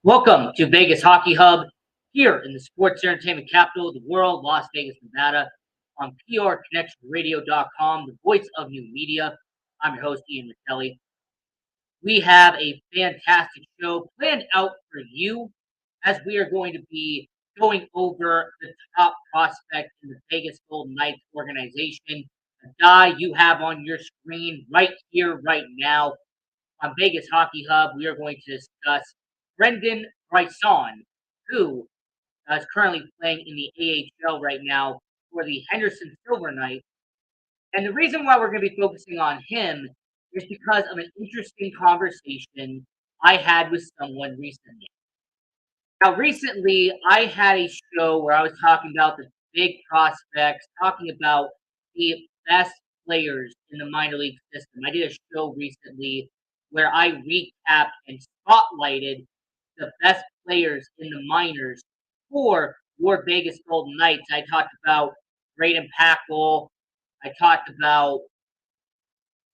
Welcome to Vegas Hockey Hub here in the sports entertainment capital of the world, Las Vegas, Nevada, on PRConnectionRadio.com, the voice of new media. I'm your host, Ian McKelly. We have a fantastic show planned out for you as we are going to be going over the top prospect in the Vegas Golden Knights organization, a guy you have on your screen right here, right now on Vegas Hockey Hub. We are going to discuss Brendan Brisson, who is currently playing in the AHL right now for the Henderson Silver Knights. And the reason why we're going to be focusing on him is because of an interesting conversation I had with someone recently. Now, recently, I had a show where I was talking about the big prospects, talking about the best players in the minor league system. I did a show recently where I recapped and spotlighted the best players in the minors for your Vegas Golden Knights. I talked about Braden Packle. I talked about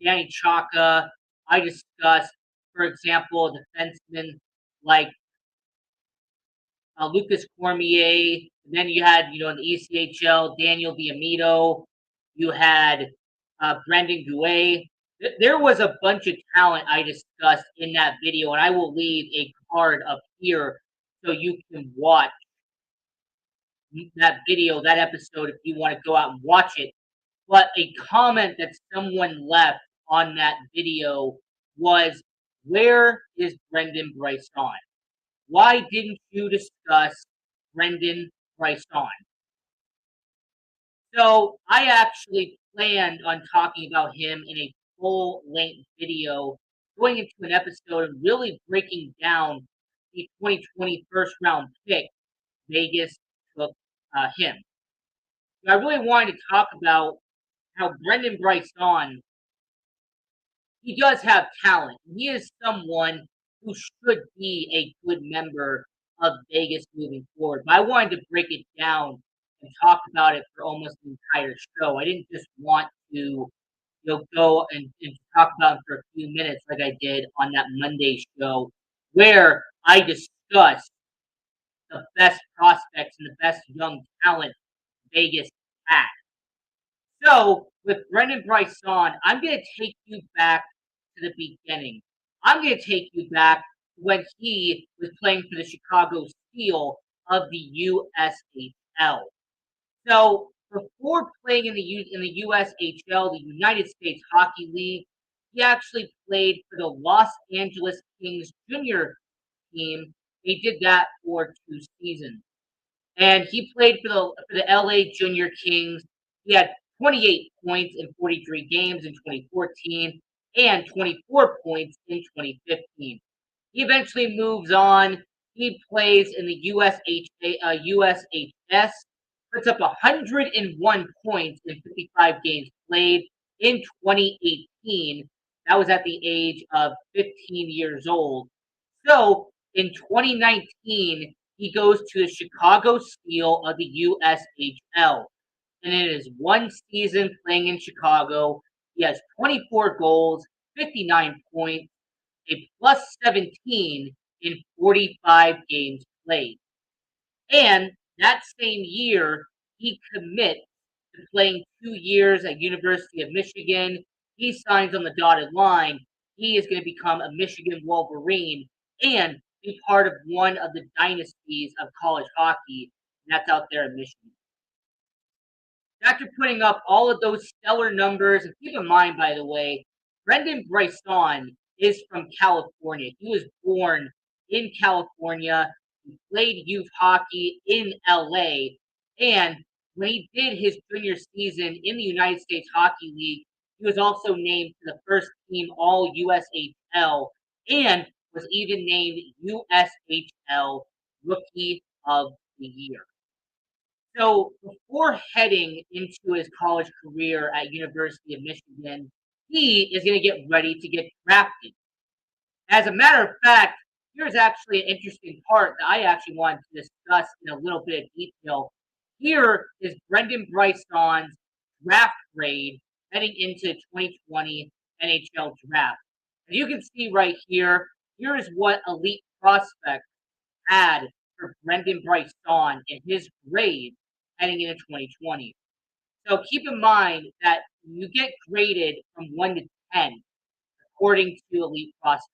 Danny Chaka. I discussed, for example, defensemen like Lucas Cormier. And then you had, in the ECHL, Daniel Diamito. You had Brendan Gouet. There was a bunch of talent I discussed in that video, and I will leave a card up here so you can watch that video, that episode, if you want to go out and watch it. But a comment that someone left on that video was, "Where is Brendan Brisson? Why didn't you discuss Brendan Brisson?" So I actually planned on talking about him in a full-length video, going into an episode and really breaking down the 2020 first-round pick Vegas took him. So I really wanted to talk about how Brendan Brisson, he does have talent. He is someone who should be a good member of Vegas moving forward. But I wanted to break it down and talk about it for almost the entire show. I didn't just want to go and talk about it for a few minutes like I did on that Monday show where I discussed the best prospects and the best young talent Vegas had. So with Brendan Brisson, I'm going to take you back to the beginning. I'm going to take you back when he was playing for the Chicago Steel of the USHL. So before playing in the USHL, the United States Hockey League, he actually played for the Los Angeles Kings junior team. He did that for 2 seasons, and he played for the LA Junior Kings. He had 28 points in 43 games in 2014 and 24 points in 2015. He eventually moves on. He plays in the USHS, puts up 101 points in 55 games played in 2018. That was at the age of 15 years old. So in 2019, he goes to the Chicago Steel of the USHL. And in his one season playing in Chicago, he has 24 goals, 59 points, a plus 17 in 45 games played. And that same year, he commits to playing 2 years at University of Michigan. He signs on the dotted line. He is going to become a Michigan Wolverine and be part of one of the dynasties of college hockey, and that's out there in Michigan. After putting up all of those stellar numbers, and keep in mind, by the way, Brendan Brisson is from California. He was born in California. He played youth hockey in LA. And when he did his junior season in the United States Hockey League, he was also named to the first team All USHL and was even named USHL Rookie of the Year. So before heading into his college career at University of Michigan, he is going to get ready to get drafted. As a matter of fact, here's actually an interesting part that I actually wanted to discuss in a little bit of detail. Here is Brendan Brisson's draft grade heading into 2020 NHL draft. As you can see right here, here is what elite prospects had for Brendan Bryson in his grade heading into 2020. So keep in mind that you get graded from 1 to 10 according to Elite Prospect.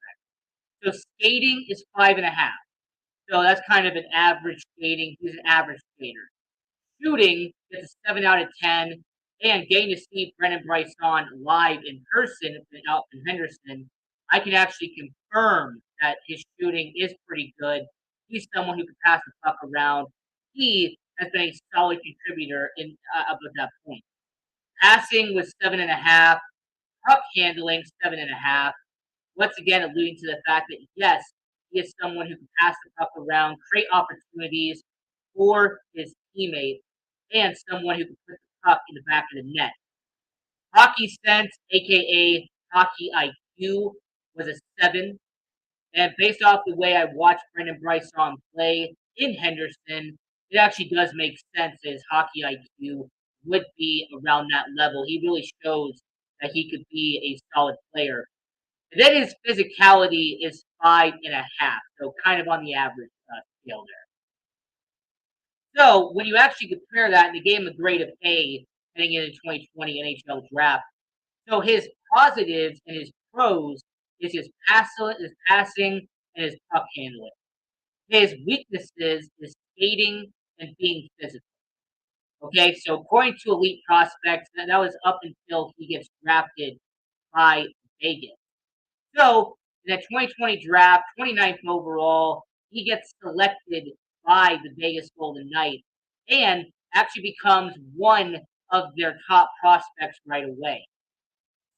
So skating is 5.5. So that's kind of an average skating. He's an average skater. Shooting gets a 7 out of 10. And getting to see Brendan Bryson live in person out in Henderson, I can actually confirm that his shooting is pretty good. He's someone who can pass the puck around. He has been a solid contributor in up at that point. Passing was 7.5. Puck handling 7.5. Once again, alluding to the fact that yes, he is someone who can pass the puck around, create opportunities for his teammates, and someone who can put the puck in the back of the net. Hockey sense, aka hockey IQ, was a 7. And based off the way I watched Brendan Bryson play in Henderson, it actually does make sense that his hockey IQ would be around that level. He really shows that he could be a solid player. And then his physicality is 5.5, so kind of on the average scale there. So when you actually compare that, and he gave him a grade of A heading into 2020 NHL draft. So his positives and his pros is his passing, and his puck handling. His weaknesses is skating and being physical. Okay, so according to Elite Prospects, that was up until he gets drafted by Vegas. So in the 2020 draft, 29th overall, he gets selected by the Vegas Golden Knights and actually becomes one of their top prospects right away.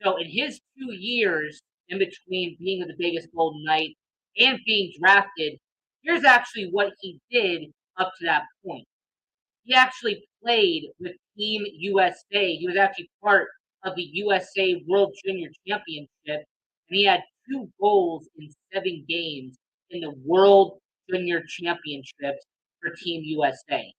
So in his 2 years in between being with the Vegas Golden Knights and being drafted, here's actually what he did up to that point. He actually played with Team USA. He was actually part of the USA World Junior Championship, and he had 2 goals in 7 games in the World Junior Championships for Team USA.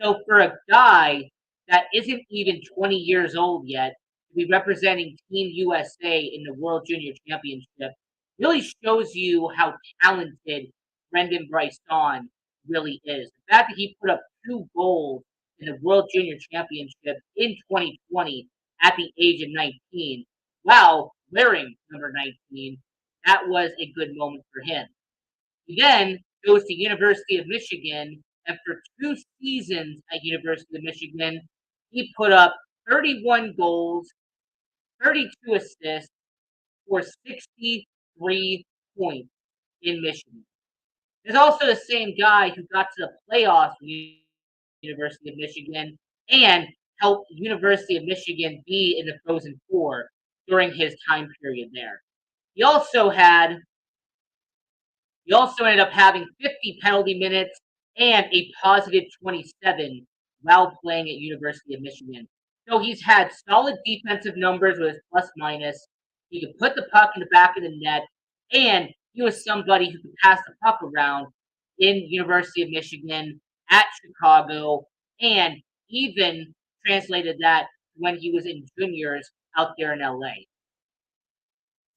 So for a guy that isn't even 20 years old yet to be representing Team USA in the World Junior Championship really shows you how talented Brendan Bryson really is. The fact that he put up 2 goals in the World Junior Championship in 2020 at the age of 19, while wearing number 19, that was a good moment for him. He then goes to University of Michigan, and for 2 seasons at University of Michigan, he put up 31 goals, 32 assists, for 63 points in Michigan. There's also the same guy who got to the playoffs with University of Michigan and helped University of Michigan be in the Frozen Four during his time period there. He also had he also ended up having 50 penalty minutes and a positive 27 while playing at University of Michigan. So he's had solid defensive numbers with his plus minus. He could put the puck in the back of the net, and he was somebody who could pass the puck around in University of Michigan, at Chicago, and even translated that when he was in juniors out there in LA.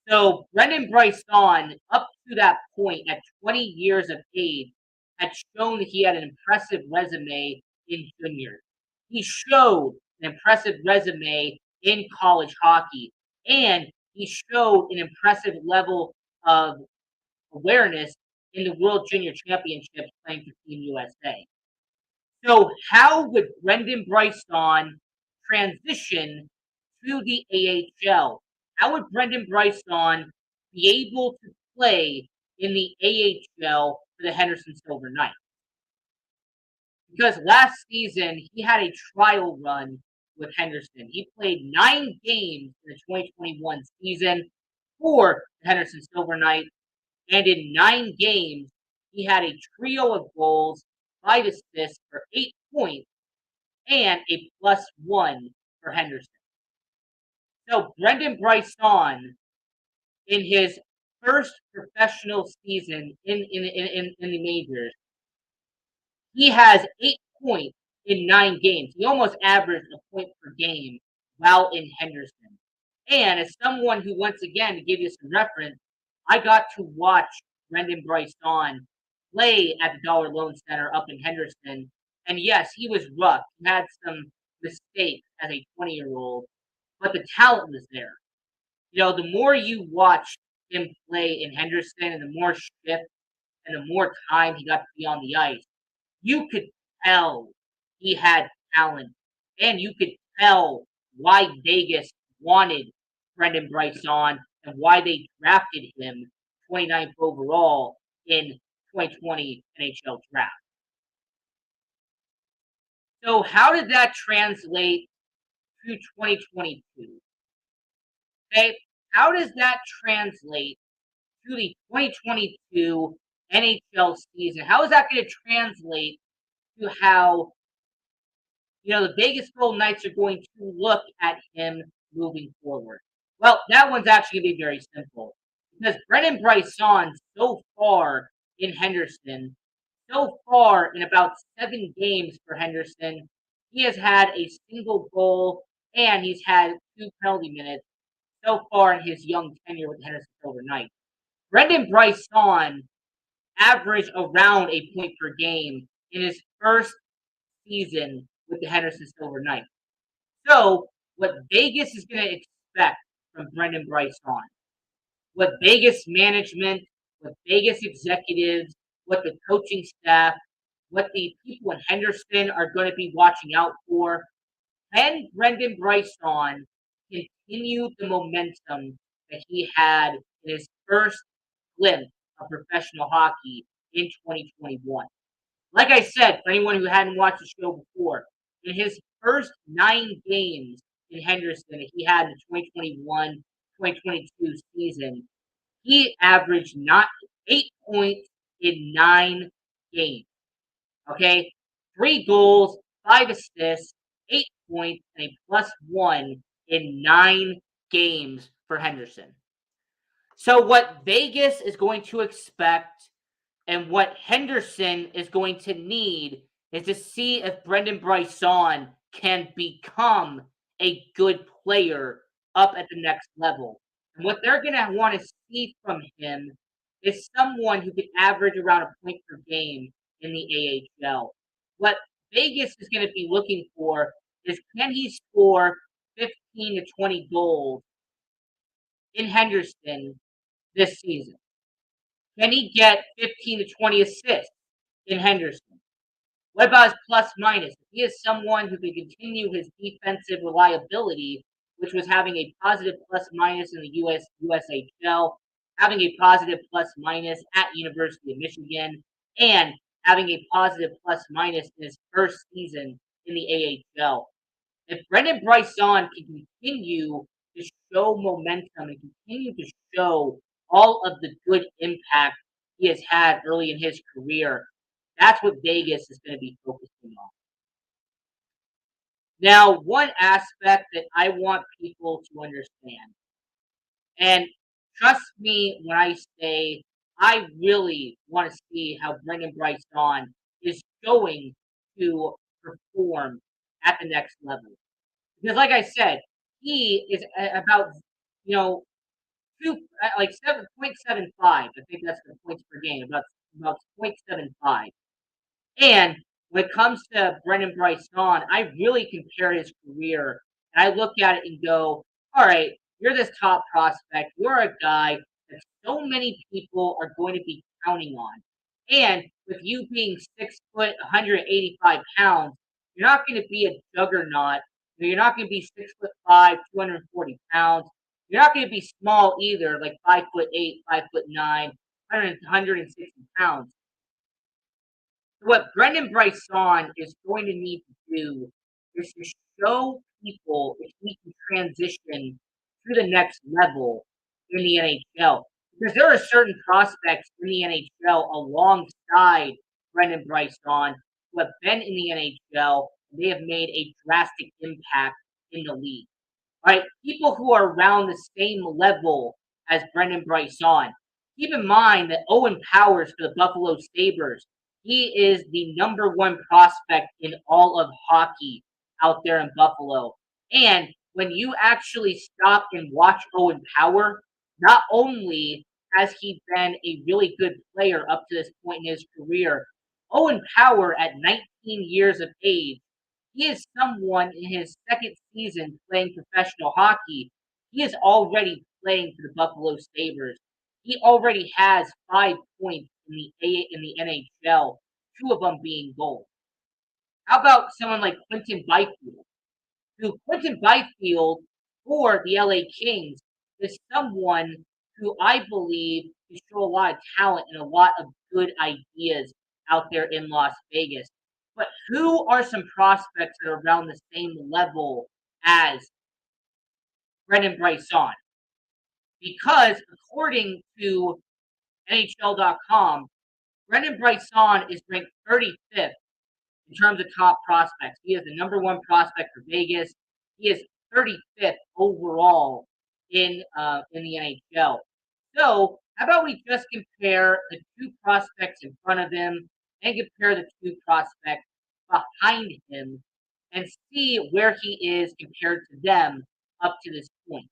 So Brendan Bryson, up to that point, at 20 years of age, had shown that he had an impressive resume in juniors. He showed an impressive resume in college hockey, and he showed an impressive level of awareness in the World Junior Championships playing for Team USA. So how would Brendan Bryson transition to the AHL? How would Brendan Bryson be able to play in the AHL for the Henderson Silver Knights? Because last season he had a trial run with Henderson. He played 9 games in the 2021 season for the Henderson Silver Knights, and in 9 games he had a trio of goals, 5 assists for 8 points, and a +1 for Henderson. So Brendan Bryson, in his first professional season in the majors, he has 8 points in 9 games. He almost averaged a point per game while in Henderson. And as someone who, once again, to give you some reference, I got to watch Brendan Bryson play at the Dollar Loan Center up in Henderson. And yes, he was rough. He had some mistakes as a 20-year-old, but the talent was there. The more you watch him play in Henderson and the more shift and the more time he got to be on the ice, you could tell he had talent, and you could tell why Vegas wanted Brendan Bryson and why they drafted him 29th overall in 2020 NHL draft. So how did that translate to 2022? Okay, how does that translate to the 2022 NHL season? How is that going to translate to how the Vegas Golden Knights are going to look at him moving forward? Well, that one's actually going to be very simple because Brendan Bryson, so far in Henderson, so far in about 7 games for Henderson, he has had a single goal and he's had 2 penalty minutes so far in his young tenure with the Henderson Silver Knights. Brendan Bryson averaged around a point per game in his first season with the Henderson Silver Knights. So, what Vegas is going to expect from Brendan Bryson, what Vegas management, what Vegas executives, what the coaching staff, what the people in Henderson are going to be watching out for, can Brendan Bryson continue the momentum that he had in his first glimpse of professional hockey in 2021? Like I said, for anyone who hadn't watched the show before, in his first 9 games in Henderson that he had in the 2021-2022 season, he averaged not 8 points in 9 games. Okay, 3 goals, 5 assists, 8 points, and a +1 in 9 games for Henderson. So what Vegas is going to expect and what Henderson is going to need is to see if Brendan Bryson can become a good player up at the next level. And what they're going to want to see from him is someone who can average around a point per game in the AHL. What Vegas is going to be looking for is, can he score 15 to 20 goals in Henderson this season? Can he get 15 to 20 assists in Henderson? What about his plus minus? If he is someone who can continue his defensive reliability, which was having a positive plus minus in the USHL, having a positive plus minus at University of Michigan, and having a positive plus minus in his first season in the AHL. If Brendan Bryson can continue to show momentum and continue to show all of the good impact he has had early in his career, that's what Vegas is going to be focusing on. Now, one aspect that I want people to understand, and trust me when I say I really want to see how Brendan Bryson is going to perform at the next level. Because, like I said, he is about, you know, like 7.75. I think that's the points per game, about 0.75. And when it comes to Brendan Bryson, I really compare his career and I look at it and go, all right, you're this top prospect. You're a guy that so many people are going to be counting on. And with you being 6 foot, 185 pounds, you're not going to be a juggernaut. You're not going to be 6'5", 240 pounds. You're not going to be small either, like 5'8", 5'9", 160 pounds. What Brendan Bryson is going to need to do is to show people if he can transition to the next level in the NHL. Because there are certain prospects in the NHL alongside Brendan Bryson who have been in the NHL and they have made a drastic impact in the league. All right, people who are around the same level as Brendan Bryson. Keep in mind that Owen Powers for the Buffalo Sabres, he is the #1 prospect in all of hockey out there in Buffalo. And when you actually stop and watch Owen Power, not only has he been a really good player up to this point in his career. Owen Power, at 19 years of age, he is someone in his second season playing professional hockey. He is already playing for the Buffalo Sabres. He already has 5 points in the NHL, two of them being goals. How about someone like Quentin Byfield? Who Quentin Byfield for the LA Kings is someone who I believe can show a lot of talent and a lot of good ideas out there in Las Vegas. But who are some prospects that are around the same level as Brendan Brisson? Because according to NHL.com, Brendan Brisson is ranked 35th in terms of top prospects. He is the number one prospect for Vegas. He is 35th overall in the NHL. So how about we just compare the two prospects in front of him and compare the two prospects behind him and see where he is compared to them up to this point.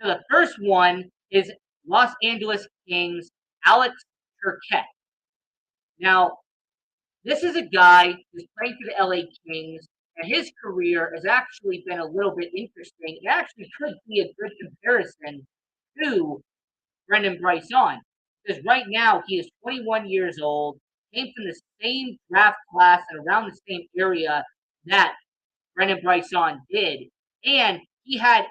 So the first one is Los Angeles Kings Alex Turquette. Now, this is a guy who's playing for the LA Kings, and his career has actually been a little bit interesting. It actually could be a good comparison to Brendan Brisson, because right now he is 21 years old, came from the same draft class and around the same area that Brendan Brisson did, and he had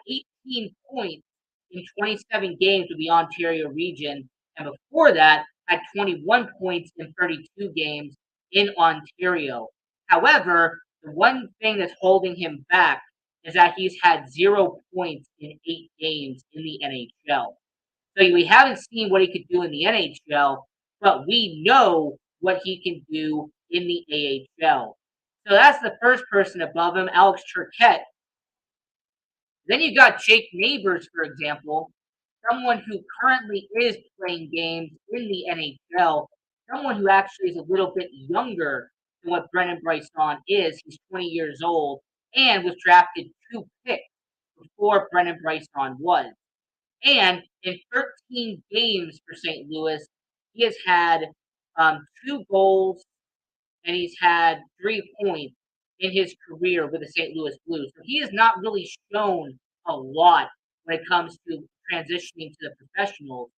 18 points in 27 games with the Ontario region, and before that had 21 points in 32 games in Ontario. However, the one thing that's holding him back is that he's had 0 points in 8 games in the NHL. So we haven't seen what he could do in the NHL, but we know what he can do in the AHL. So that's the first person above him, Alex Turquette. Then you got Jake Neighbors, for example, someone who currently is playing games in the NHL, someone who actually is a little bit younger than what Brendan Brisson is. He's 20 years old and was drafted 2 picks before Brendan Brisson was. And in 13 games for St. Louis, he has had 2 goals and he's had 3 points in his career with the St. Louis Blues. So he has not really shown a lot when it comes to transitioning to the professionals.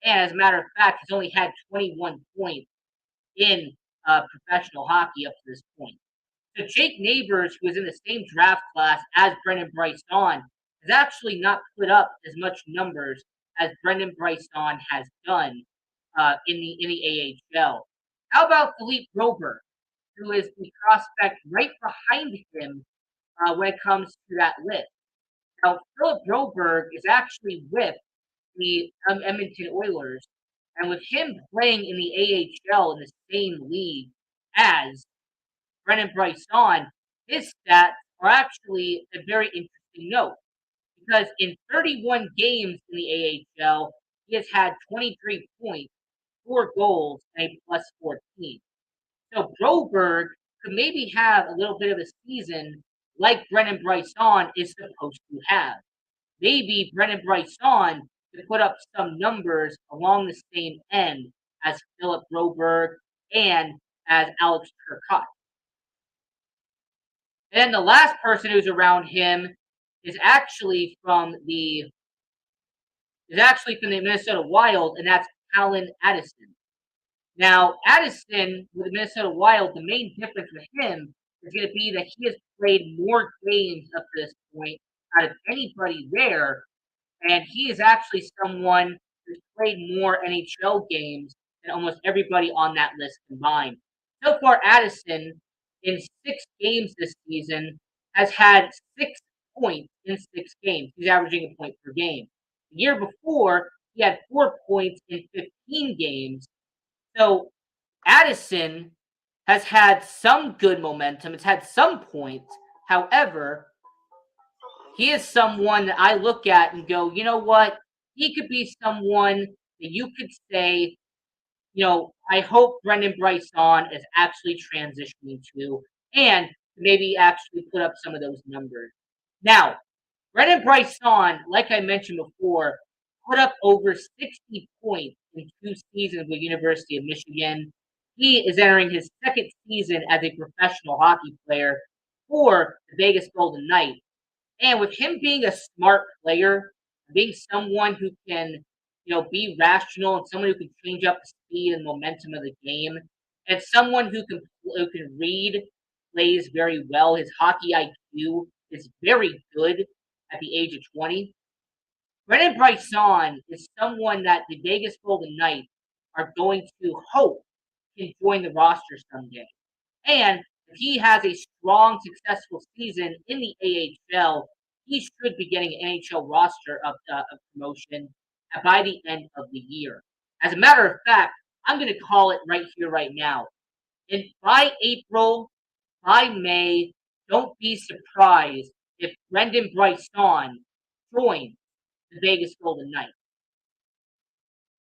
And as a matter of fact, he's only had 21 points in professional hockey up to this point. So Jake Neighbors, who is in the same draft class as Brendan Brisson, has actually not put up as much numbers as Brendan Brisson has done in the AHL. How about Philippe Broberg, who is the prospect right behind him when it comes to that list? Now, Philip Broberg is actually with the Edmonton Oilers, and with him playing in the AHL in the same league as Brendan Brisson, his stats are actually a very interesting note because in 31 games in the AHL, he has had 23 points, 4 goals, and a plus 14. So Broberg could maybe have a little bit of a season like Brendan Brisson is supposed to have. Maybe Brendan Brisson could put up some numbers along the same end as Philip Broberg and as Alex Turcotte. And then the last person who's around him is actually from the Minnesota Wild, and that's Alan Addison. Now, Addison with the Minnesota Wild, the main difference with him is going to be that he has played more games up to this point out of anybody there, and he is actually someone who's played more NHL games than almost everybody on that list combined. So far, Addison, in 6 games this season, has had 6 points in 6 games. He's averaging a point per game. The year before, he had 4 points in 15 games. So Addison has had some good momentum. It's had some points. However, he is someone that I look at and go, you know what? He could be someone that you could say, I hope Brendan Brisson is actually transitioning to and maybe actually put up some of those numbers. Now, Brendan Brisson, like I mentioned before, put up over 60 points in 2 seasons with University of Michigan. He is entering his second season as a professional hockey player for the Vegas Golden Knights. And with him being a smart player, being someone who can, be rational and someone who can change up the speed and momentum of the game, and someone who can read plays very well. His hockey IQ is very good at the age of 20. Brennan Brisson is someone that the Vegas Golden Knights are going to hope can join the roster someday. And if he has a strong, successful season in the AHL, he should be getting an NHL roster of promotion by the end of the year. As a matter of fact, I'm going to call it right here, right now. And by April, by May, don't be surprised if Brendan Brisson joins the Vegas Golden Knights.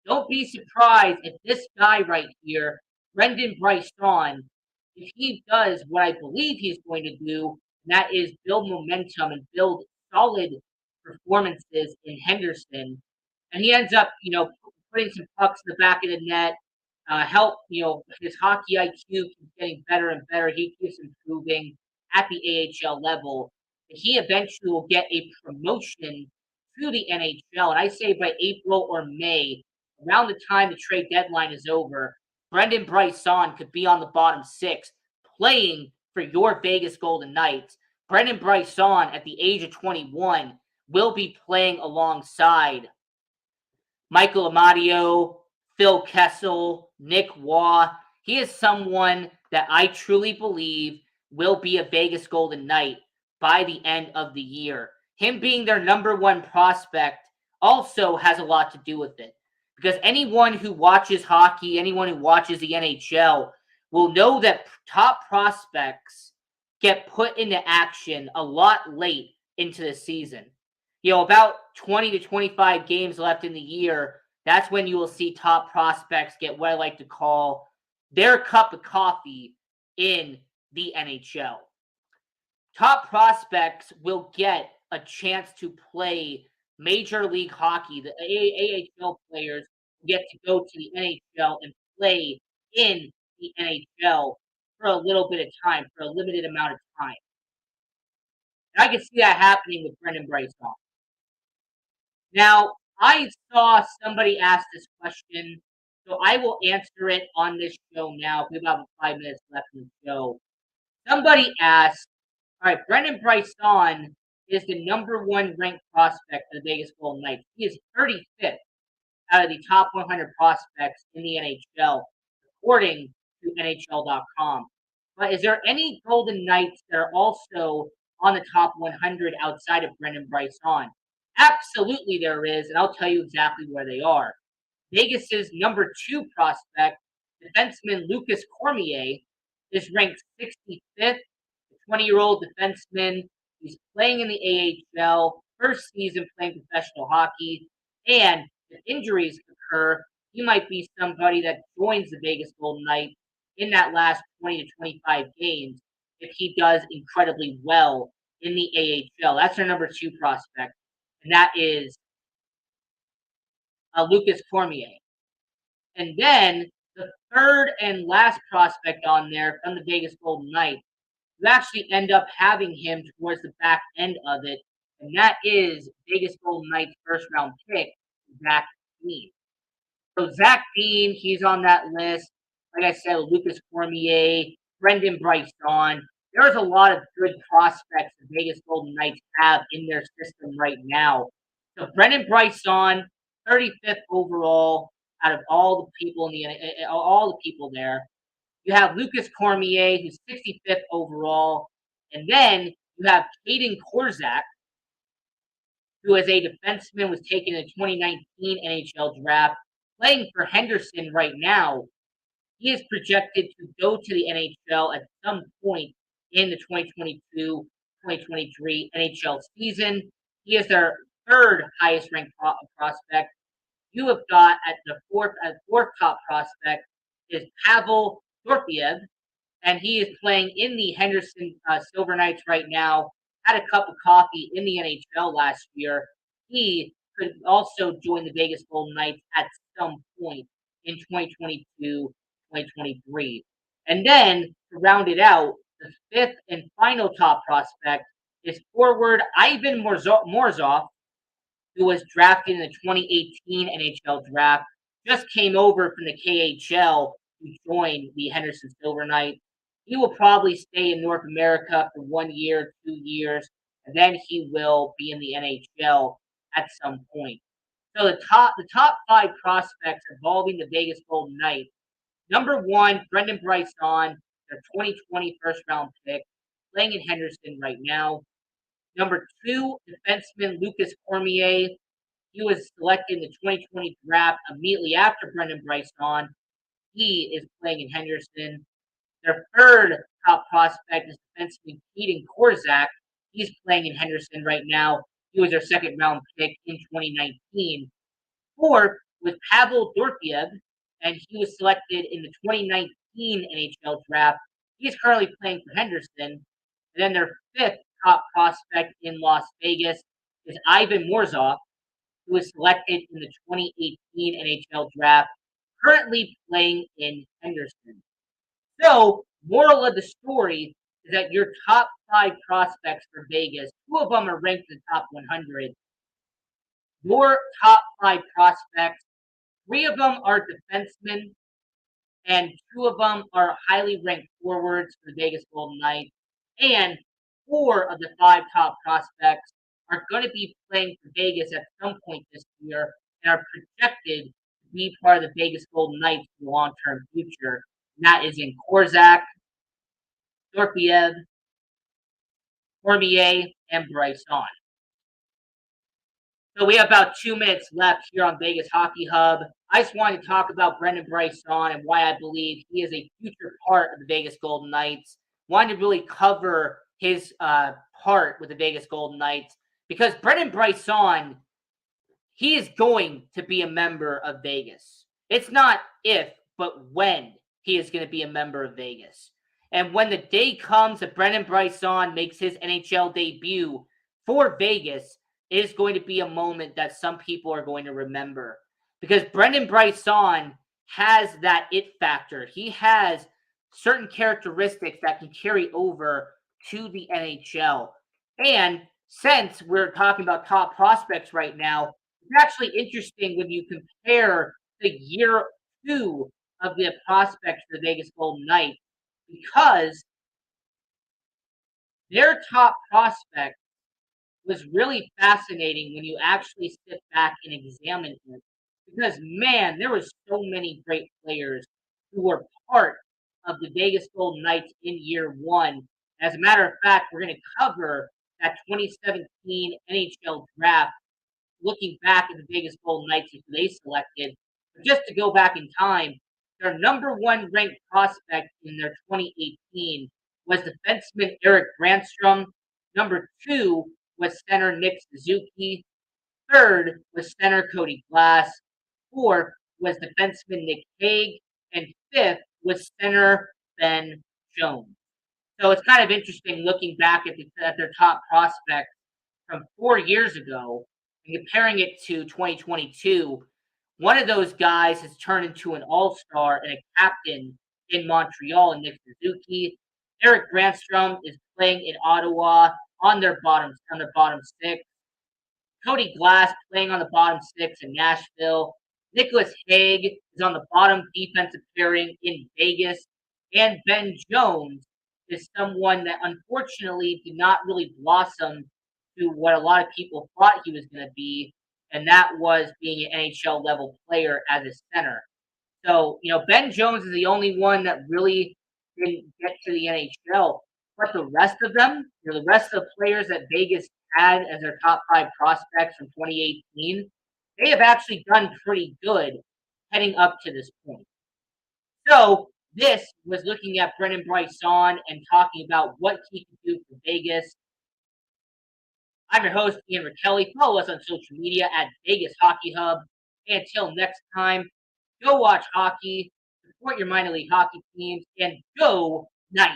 Don't be surprised if this guy right here, Brendan Brisson, if he does what I believe he's going to do, and that is build momentum and build solid performances in Henderson, and he ends up, putting some pucks in the back of the net, help, his hockey IQ keeps getting better and better. He keeps improving at the AHL level. He eventually will get a promotion to the NHL, and I say by April or May, around the time the trade deadline is over, Brendan Brisson could be on the bottom six playing for your Vegas Golden Knights. Brendan Brisson, at the age of 21, will be playing alongside Michael Amadio, Phil Kessel, Nick Waugh. He is someone that I truly believe will be a Vegas Golden Knight by the end of the year. Him being their number one prospect also has a lot to do with it. Because anyone who watches hockey, anyone who watches the NHL will know that top prospects get put into action a lot late into the season. About 20 to 25 games left in the year, that's when you will see top prospects get what I like to call their cup of coffee in the NHL. Top prospects will get a chance to play Major League Hockey. The AHL players get to go to the NHL and play in the NHL for a little bit of time, for a limited amount of time. And I can see that happening with Brendan Brisson. Now, I saw somebody ask this question, so I will answer it on this show now. We have about 5 minutes left in the show. Somebody asked, all right, Brendan Brisson is the number one ranked prospect for the Vegas Golden Knights. He is 35th out of the top 100 prospects in the NHL, according to NHL.com. But is there any Golden Knights that are also on the top 100 outside of Brendan Brisson? Absolutely there is, and I'll tell you exactly where they are. Vegas's number 2 prospect, defenseman Lucas Cormier, is ranked 65th. The 20-year-old defenseman. He's playing in the AHL, first season playing professional hockey, and if injuries occur, he might be somebody that joins the Vegas Golden Knights in that last 20 to 25 games if he does incredibly well in the AHL. That's their number 2 prospect, and that is Lucas Cormier. And then the third and last prospect on there from the Vegas Golden Knights, you actually end up having him towards the back end of it, and that is Vegas Golden Knights first round pick, Zach Dean. So Zach Dean, he's on that list. Like I said, Lucas Cormier, Brendan Brisson. There's a lot of good prospects the Vegas Golden Knights have in their system right now. So Brendan Brisson, 35th overall out of all the people there. You have Lucas Cormier, who's 65th overall. And then you have Caden Korczak, who is a defenseman, was taken in the 2019 NHL draft, playing for Henderson right now. He is projected to go to the NHL at some point in the 2022-2023 NHL season. He is their third highest ranked prospect. You have got at the fourth top prospect is Pavel Dorofeyev, and he is playing in the Henderson Silver Knights right now. Had a cup of coffee in the NHL last year. He could also join the Vegas Golden Knights at some point in 2022, 2023. And then to round it out, the fifth and final top prospect is forward Ivan Morzov, who was drafted in the 2018 NHL draft, just came over from the KHL to join the Henderson Silver Knights. He will probably stay in North America for 1 year, 2 years, and then he will be in the NHL at some point. So the top five prospects involving the Vegas Golden Knights. Number one, Brendan Brisson, their 2020 first round pick, playing in Henderson right now. Number two, defenseman Lucas Cormier. He was selected in the 2020 draft immediately after Brendan Brisson. He is playing in Henderson. Their third top prospect is defenseman Keaton Korczak. He's playing in Henderson right now. He was their second round pick in 2019. Fourth was Pavel Dorofeyev, and he was selected in the 2019 NHL draft. He's currently playing for Henderson. And then their fifth top prospect in Las Vegas is Ivan Morzov, who was selected in the 2018 NHL draft, currently playing in Henderson. So, moral of the story is that your top five prospects for Vegas, two of them are ranked in the top 100. Your top five prospects, three of them are defensemen, and two of them are highly ranked forwards for the Vegas Golden Knights. And four of the five top prospects are going to be playing for Vegas at some point this year and are projected to be part of the Vegas Golden Knights for the long-term future. And that is in Korczak, Dorofeyev, Cormier, and Brisson. So we have about 2 minutes left here on Vegas Hockey Hub. I just wanted to talk about Brendan Brisson and why I believe he is a future part of the Vegas Golden Knights. Wanted to really cover his part with the Vegas Golden Knights because Brendan Brisson, he is going to be a member of Vegas. It's not if, but when he is going to be a member of Vegas. And when the day comes that Brendan Brisson makes his NHL debut for Vegas, it is going to be a moment that some people are going to remember. Because Brendan Brisson has that it factor. He has certain characteristics that can carry over to the NHL. And since we're talking about top prospects right now, it's actually interesting when you compare the year two of the prospects for the Vegas Golden Knights, because their top prospect was really fascinating when you actually sit back and examine it. Because, man, there was so many great players who were part of the Vegas Golden Knights in year one. As a matter of fact, we're going to cover that 2017 NHL draft, looking back at the Vegas Golden Knights who they selected. But just to go back in time, their number one ranked prospect in their 2018 was defenseman Eric Brandstrom. Number two was center Nick Suzuki. Third was center Cody Glass. Fourth was defenseman Nick Hague. And fifth was center Ben Jones. So it's kind of interesting looking back at their top prospects from 4 years ago and comparing it to 2022. One of those guys has turned into an all-star and a captain in Montreal, in Nick Suzuki. Eric Brandstrom is playing in Ottawa on their bottom six. Cody Glass playing on the bottom six in Nashville. Nicholas Hague is on the bottom defensive pairing in Vegas. And Ben Jones is someone that unfortunately did not really blossom to what a lot of people thought he was going to be, and that was being an NHL level player as a center. So, Ben Jones is the only one that really didn't get to the NHL. But the rest of them, the rest of the players that Vegas had as their top five prospects from 2018, they have actually done pretty good heading up to this point. So this was looking at Brendan Brisson and talking about what he could do for Vegas. I'm your host, Ian Rakelli. Follow us on social media at Vegas Hockey Hub. And until next time, go watch hockey, support your minor league hockey teams, and go Knights.